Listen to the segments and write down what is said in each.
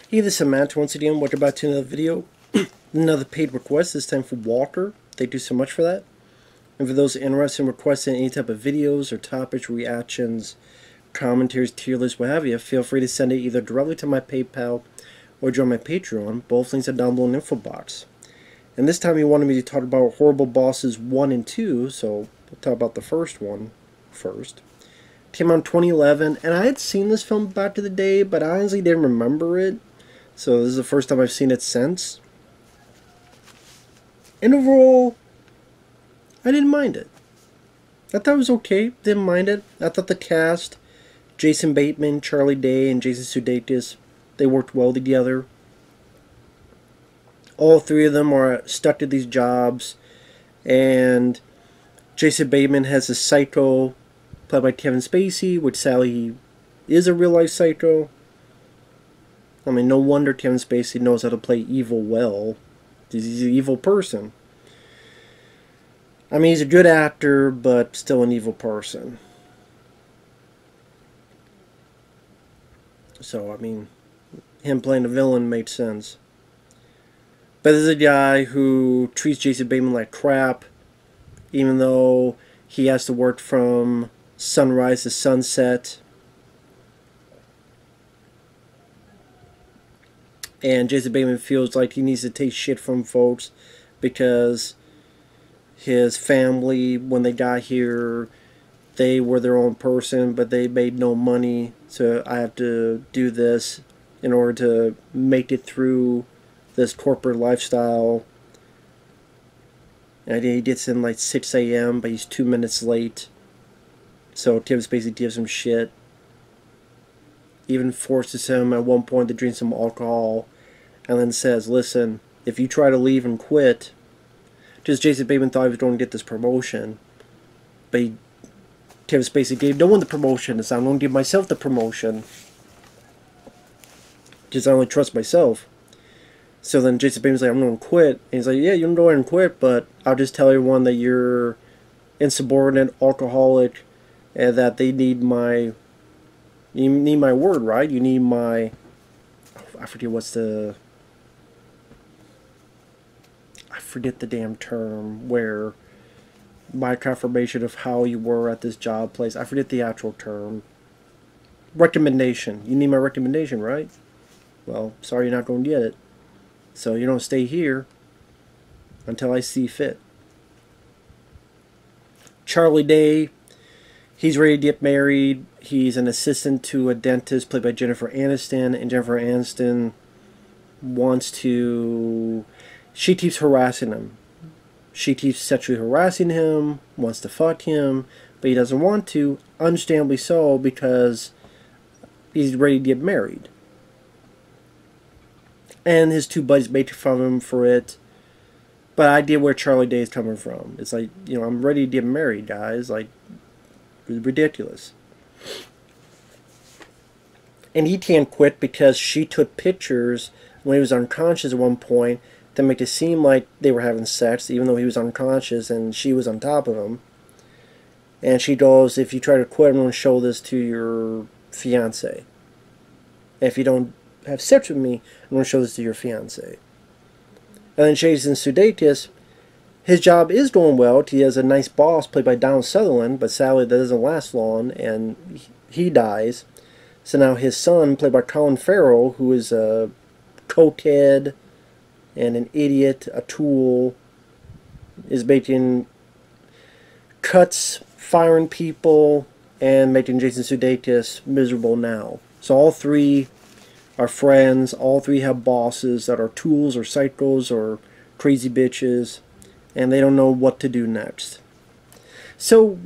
Hey, this is Samantha once again. Welcome back to another video. Another paid request, this time for Walker. Thank you so much for that. And for those interested in requesting any type of videos or topics, reactions, commentaries, tier lists, what have you, feel free to send it either directly to my PayPal or join my Patreon. Both links are down below in the info box. And this time he wanted me to talk about Horrible Bosses 1 and 2, so we'll talk about the first one first. Came out in 2011, and I had seen this film back in the day, but I honestly didn't remember it. So this is the first time I've seen it since. And overall, I didn't mind it. I thought it was okay. Didn't mind it. I thought the cast, Jason Bateman, Charlie Day, and Jason Sudeikis, they worked well together. All three of them are stuck to these jobs. And Jason Bateman has a psycho played by Kevin Spacey, which sadly is a real-life psycho. I mean, no wonder Kevin Spacey knows how to play evil well. He's an evil person. I mean, he's a good actor, but still an evil person. So, I mean, him playing a villain made sense. But there's a guy who treats Jason Bateman like crap, even though he has to work from sunrise to sunset. And Jason Bateman feels like he needs to take shit from folks because his family, when they got here, they were their own person, but they made no money. So I have to do this in order to make it through this corporate lifestyle. And he gets in like 6 a.m., but he's 2 minutes late. So Kevin Spacey gives him shit. Even forces him at one point to drink some alcohol, and then says, listen, if you try to leave and quit, just Jason Bateman thought he was going to get this promotion, but Kevin Spacey gave no one the promotion, so I'm going to give myself the promotion, because I only trust myself. So then Jason Bateman's like, I'm going to quit, and he's like, yeah, you can go ahead and quit, but I'll just tell everyone that you're insubordinate, alcoholic, and that they need my... You need my word, right? You need my... I forget what's the... I forget the damn term where... My confirmation of how you were at this job place. I forget the actual term. Recommendation. You need my recommendation, right? Well, sorry you're not going to get it. So you don't stay here until I see fit. Charlie Day... He's ready to get married. He's an assistant to a dentist played by Jennifer Aniston. And Jennifer Aniston wants to... She keeps harassing him. She keeps sexually harassing him, wants to fuck him, but he doesn't want to, understandably so, because he's ready to get married. And his two buddies make fun of him for it. But I get where Charlie Day is coming from. It's like, you know, I'm ready to get married, guys. Like... ridiculous. And he can't quit because she took pictures when he was unconscious at one point to make it seem like they were having sex, even though he was unconscious and she was on top of him. And she goes, if you try to quit, I'm going to show this to your fiance. If you don't have sex with me, I'm going to show this to your fiance. And then Jason Sudeikis, his job is going well. He has a nice boss played by Donald Sutherland, but sadly that doesn't last long, and he dies. So now his son, played by Colin Farrell, who is a cokehead and an idiot, a tool, is making cuts, firing people, and making Jason Sudeikis miserable now. So all three are friends. All three have bosses that are tools or psychos or crazy bitches, and they don't know what to do next. So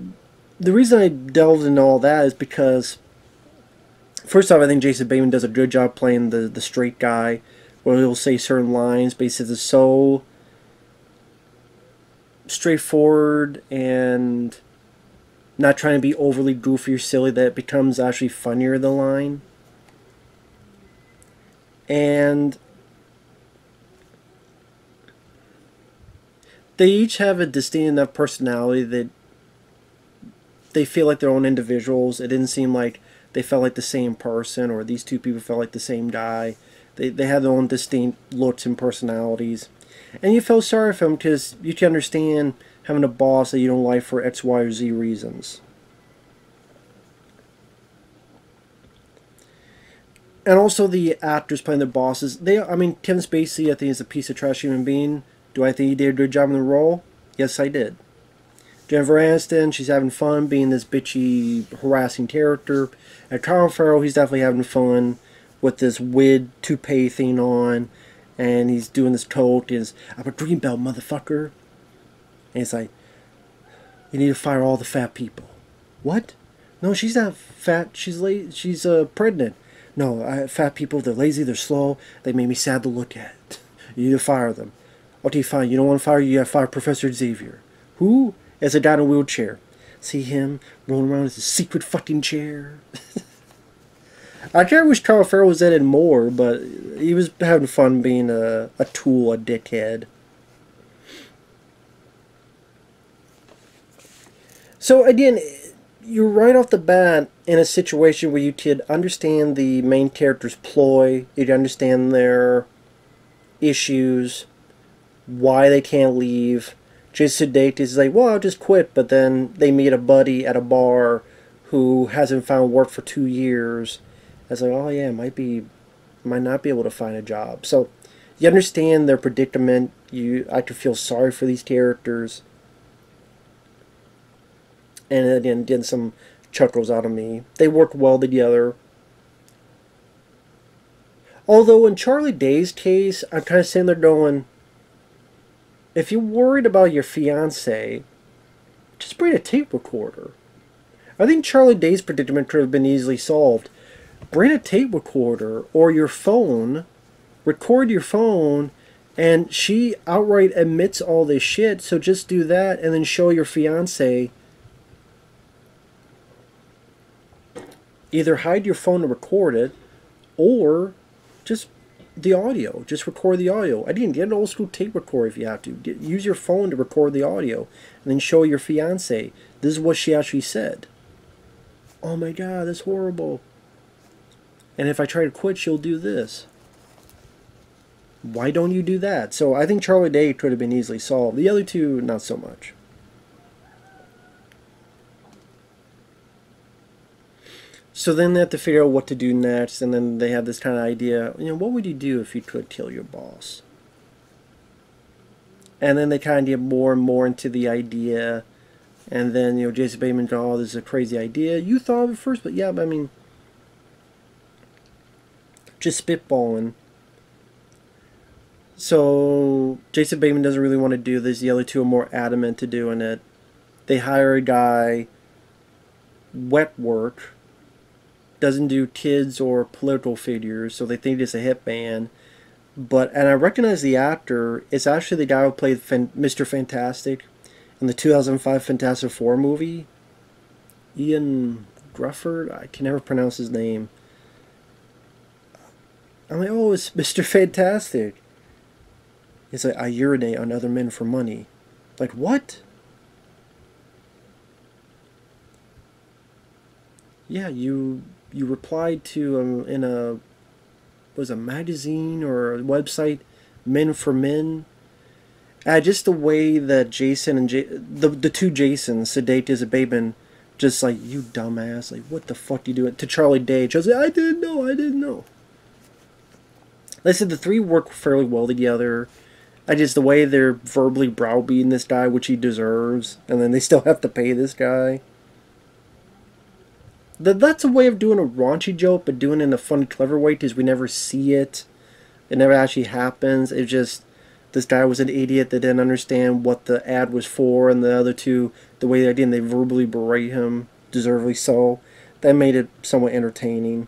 the reason I delved into all that is because, first off, I think Jason Bateman does a good job playing the straight guy, where he'll say certain lines, but he says it's so straightforward and not trying to be overly goofy or silly that it becomes actually funnier, the line. And they each have a distinct enough personality that they feel like their own individuals. It didn't seem like they felt like the same person, or these two people felt like the same guy. They have their own distinct looks and personalities. And you feel sorry for them because you can understand having a boss that you don't like for X, Y, or Z reasons. And also the actors playing the bosses. I mean, Kevin Spacey, I think, is a piece of trash human being. Do I think he did a good job in the role? Yes, I did. Jennifer Aniston, she's having fun being this bitchy, harassing character. And Colin Farrell, he's definitely having fun with this wig toupee thing on. And he's doing this coat. He's, I'm a dreamboat, motherfucker. And he's like, you need to fire all the fat people. What? No, she's not fat. She's pregnant. No, fat people, they're lazy, they're slow. They make me sad to look at. You need to fire them. Okay, fine. You don't want to fire, you got to fire Professor Xavier. Who? As a guy in a wheelchair. See him rolling around in his secret fucking chair. I can't wish Colin Farrell was in it more, but he was having fun being a tool, a dickhead. So again, you're right off the bat in a situation where you could understand the main character's ploy, you'd understand their issues, why they can't leave. Jason Bateman is like, well, I'll just quit, but then they meet a buddy at a bar who hasn't found work for 2 years. I was like, oh yeah, might not be able to find a job. So you understand their predicament. I could feel sorry for these characters. And again, getting some chuckles out of me. They work well together. Although in Charlie Day's case, I'm kind of sitting there going, if you're worried about your fiance, just bring a tape recorder. I think Charlie Day's predicament could have been easily solved. Bring a tape recorder or your phone, record your phone, and she outright admits all this shit, so just do that and then show your fiance. Either hide your phone to record it, or just the audio. Just record the audio. I didn't get an old school tape recorder if you have to. Use your phone to record the audio, and then show your fiance. This is what she actually said. Oh my god, that's horrible. And if I try to quit, she'll do this. Why don't you do that? So I think Charlie Day could have been easily solved. The other two, not so much. So then they have to figure out what to do next, and then they have this kind of idea, what would you do if you could kill your boss? And then they kind of get more and more into the idea, and then, Jason Bateman goes, oh, this is a crazy idea. You thought of it first, but yeah, but I mean, just spitballing. So Jason Bateman doesn't really want to do this. The other two are more adamant to doing it. They hire a guy, wet work, doesn't do kids or political figures, so they think it's a hitman. And I recognize the actor. It's actually the guy who played Mr. Fantastic in the 2005 Fantastic Four movie. Ian Grufford? I can never pronounce his name. I'm like, oh, it's Mr. Fantastic. He's like, I urinate on other men for money. Like, what? Yeah, you replied to in a magazine or a website, Men for Men. Just the way that Jason and the two Jasons, Sudeikis and Bateman, just like, you dumbass, like, what the fuck you doing? To Charlie Day, just like, I didn't know. Like I said, the three work fairly well together. Just the way they're verbally browbeating this guy, which he deserves, and then they still have to pay this guy. That's a way of doing a raunchy joke, but doing it in a funny, clever way, because we never see it. It never actually happens. It's just, this guy was an idiot that didn't understand what the ad was for, and the other two, the way they did, they verbally berate him, deservedly so. That made it somewhat entertaining.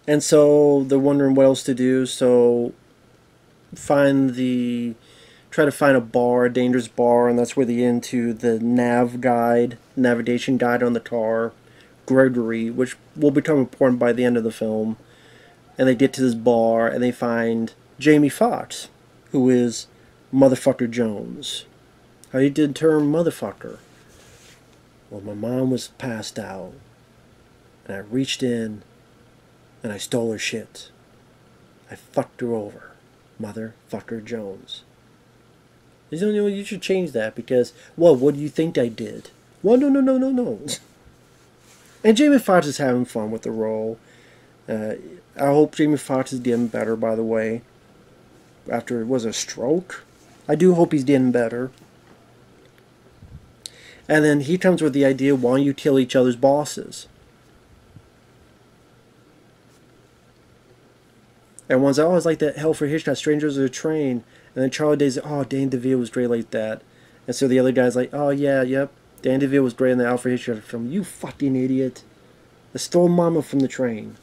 And so they're wondering what else to do, so try to find a bar, a dangerous bar, and that's where they get into the navigation guide on the car, Gregory, which will become important by the end of the film. And they get to this bar, and they find Jamie Foxx, who is Motherfucker Jones. How do you term motherfucker? Well, my mom was passed out, and I reached in and I stole her shit. I fucked her over. Motherfucker Jones. You should change that because, well, what do you think I did? Well, no. And Jamie Foxx is having fun with the role. I hope Jamie Foxx is getting better, by the way. After it was a stroke. I do hope he's getting better. And then he comes with the idea, why don't you kill each other's bosses? Everyone's like, oh, it's like that Alfred Hitchcock, Strangers on a Train. And then Charlie Day's like, oh, Danny DeVito was great like that. And so the other guy's like, oh, yeah, yep. Danny DeVito was great in the Alfred Hitchcock film. You fucking idiot. I stole Mama from the train.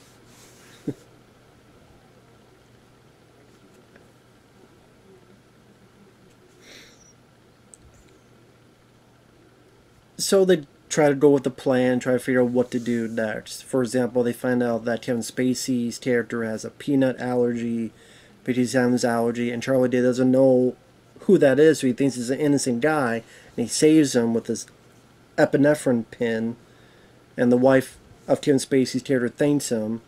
So they try to go with the plan, try to figure out what to do next. For example, they find out that Kevin Spacey's character has a peanut allergy, but he's having this allergy, and Charlie Day doesn't know who that is, so he thinks he's an innocent guy, and he saves him with this epinephrine pin, and the wife of Kevin Spacey's character thanks him.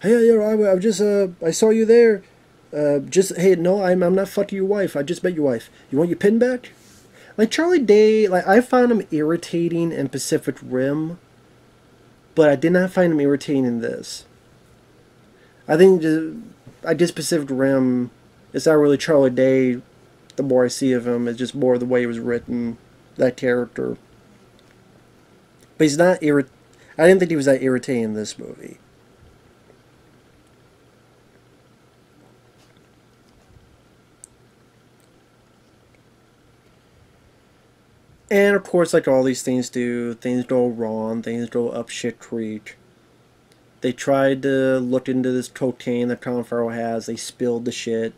Hey, I just, I saw you there. Hey, no, I'm not fucking your wife. I just met your wife. You want your pin back? Like, Charlie Day, like, I found him irritating in Pacific Rim, but I did not find him irritating in this. I think just Pacific Rim, it's not really Charlie Day, the more I see of him, it's just more the way it was written, that character. But he's not I didn't think he was that irritating in this movie. And of course, like all these things do, things go wrong, things go up shit creek. They tried to look into this cocaine that Colin Farrell has, they spilled the shit.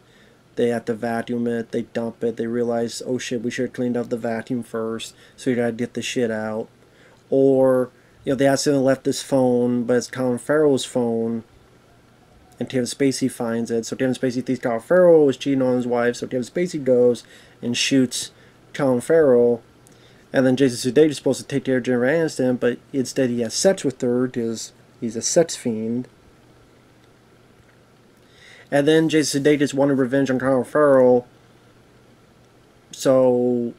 They have to vacuum it, they dump it, they realize, oh shit, we should have cleaned up the vacuum first, so you gotta get the shit out. Or, they accidentally left this phone, but it's Colin Farrell's phone, and Kevin Spacey finds it. So Kevin Spacey thinks Colin Farrell was cheating on his wife, so Kevin Spacey goes and shoots Colin Farrell. And then Jason Sudeikis is supposed to take care of Jennifer Aniston, but instead he has sex with her because he's a sex fiend. And then Jason Sudeikis wanted revenge on Colin Farrell, so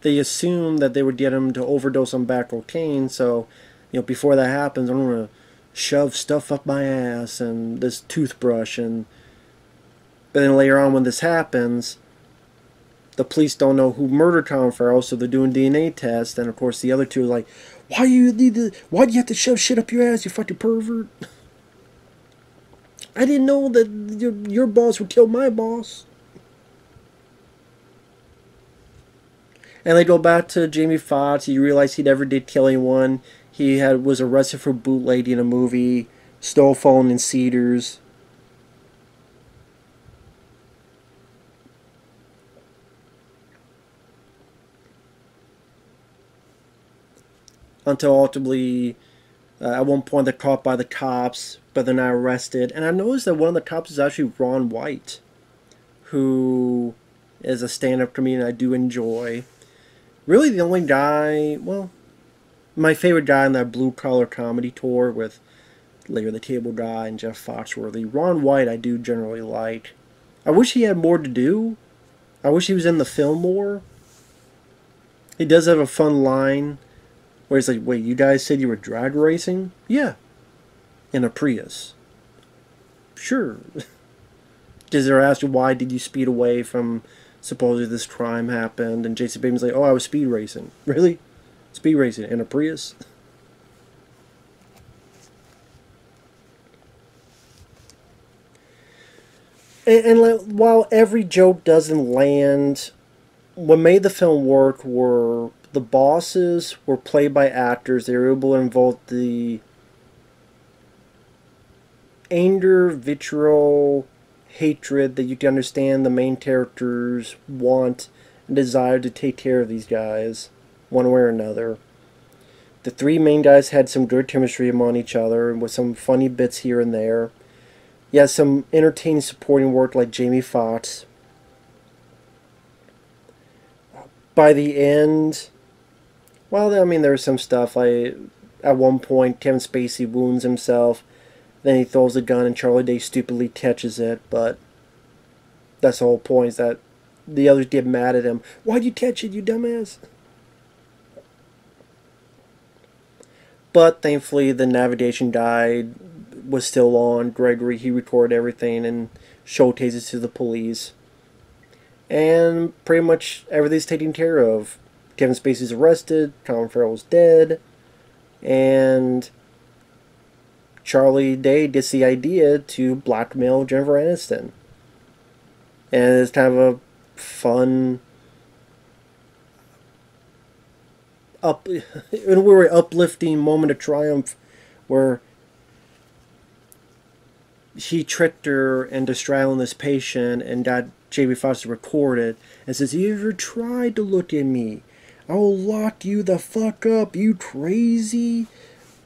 they assumed that they would get him to overdose on back cocaine. So, before that happens, I'm gonna shove stuff up my ass and this toothbrush and. But then later on when this happens, the police don't know who murdered Colin Farrell, so they're doing DNA tests, and of course the other two are like, why do you have to shove shit up your ass, you fucking pervert? I didn't know that your boss would kill my boss. And they go back to Jamie Foxx. You realize he never did kill anyone. He was arrested for bootlegging a movie, stole a phone in Cedars. Until ultimately, at one point they're caught by the cops, but they're not arrested. And I noticed that one of the cops is actually Ron White, who is a stand-up comedian I do enjoy. Really the only guy, well, my favorite guy on that blue-collar comedy tour with Larry the Cable Guy and Jeff Foxworthy. Ron White I do generally like. I wish he had more to do. I wish he was in the film more. He does have a fun line where he's like, wait, you guys said you were drag racing? Yeah. In a Prius. Sure. Because they're asking, why did you speed away from supposedly this crime happened? And Jason Bateman's like, oh, I was speed racing. Really? Speed racing in a Prius? And while every joke doesn't land, what made the film work were the bosses were played by actors. They were able to invoke the anger, vitriol, hatred that you can understand the main characters want and desire to take care of these guys, one way or another. The three main guys had some good chemistry among each other, with some funny bits here and there. You had some entertaining supporting work like Jamie Foxx. By the end, Well, I mean, there's some stuff like at one point Kevin Spacey wounds himself, then he throws a gun and Charlie Day stupidly catches it, but that's the whole point, is that the others get mad at him. Why'd you catch it, you dumbass? But thankfully the navigation guide was still on. Gregory, he recorded everything and showcases it to the police. And pretty much everything's taken care of. Kevin Spacey's arrested, Colin Farrell's dead, and Charlie Day gets the idea to blackmail Jennifer Aniston. And it's kind of a fun, in a way, uplifting moment of triumph where he tricked her into strangling this patient and got Jamie Foxx to record it and says, "You ever tried to look at me? I will lock you the fuck up, you crazy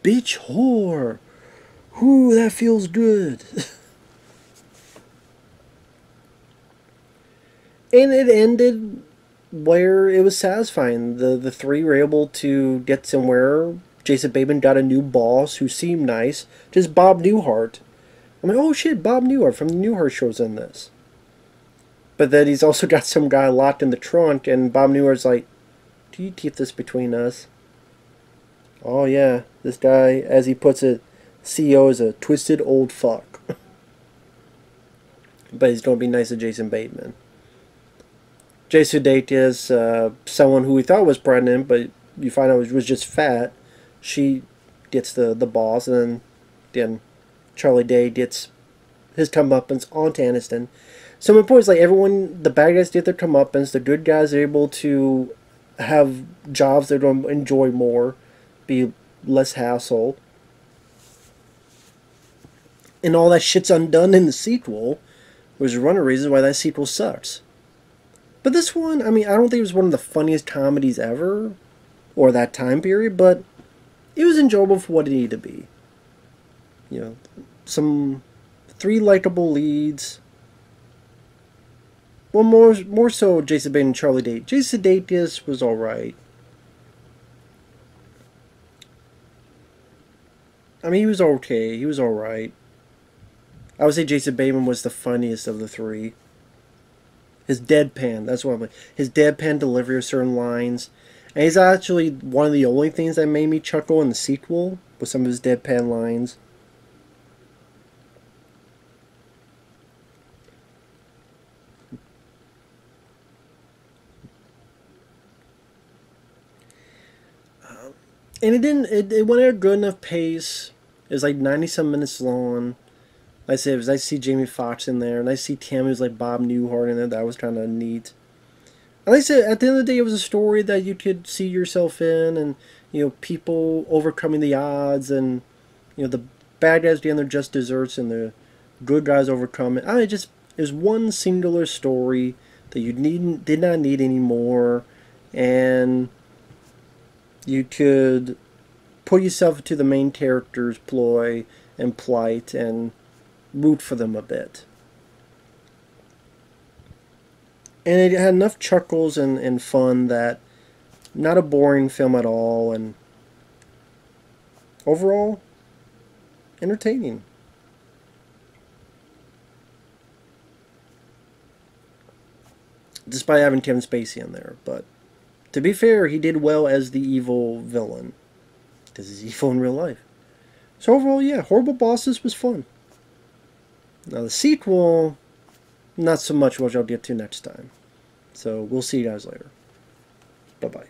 bitch whore. Ooh, that feels good." And it ended where it was satisfying. The three were able to get somewhere. Jason Bateman got a new boss who seemed nice. Just Bob Newhart. I'm like, oh shit, Bob Newhart from the Newhart show's in this. But then he's also got some guy locked in the trunk, and Bob Newhart's like, "Do you keep this between us?" Oh yeah, this guy, as he puts it, CEO is a twisted old fuck. But he's going to be nice to Jason Bateman. Jason Sudeikis, someone who we thought was pregnant, but you find out was just fat. She gets the boss, and then Charlie Day gets his comeuppance onto Aniston. So my point is, like, everyone, the bad guys get their comeuppance, the good guys are able to have jobs they're going to enjoy more, be less hassle. And all that shit's undone in the sequel, which is one of the reasons why that sequel sucks. But this one, I mean, I don't think it was one of the funniest comedies ever, or that time period, but it was enjoyable for what it needed to be. You know, some 3 likable leads. Well, more so Jason Bateman and Charlie Day. Jason Sudeikis was alright. I mean, he was okay. He was alright. I would say Jason Bateman was the funniest of the 3. His deadpan, that's what I'm like. His deadpan delivery of certain lines. And he's actually one of the only things that made me chuckle in the sequel, with some of his deadpan lines. And it went at a good enough pace. It was like 90-some minutes long. Like I said, it was nice to see Jamie Foxx in there. Nice to see Tammy was like Bob Newhart in there. That was kind of neat. And like I said, at the end of the day, it was a story that you could see yourself in, and you know, people overcoming the odds, and you know, the bad guys getting their just desserts, and the good guys overcoming. It was one singular story that you did not need anymore, and you could put yourself into the main character's ploy and plight and root for them a bit. And it had enough chuckles and fun that not a boring film at all, and overall entertaining. Despite having Kevin Spacey in there, but to be fair, he did well as the evil villain. Because he's evil in real life. So overall, yeah, Horrible Bosses was fun. Now the sequel, not so much, which I'll get to next time. So we'll see you guys later. Bye-bye.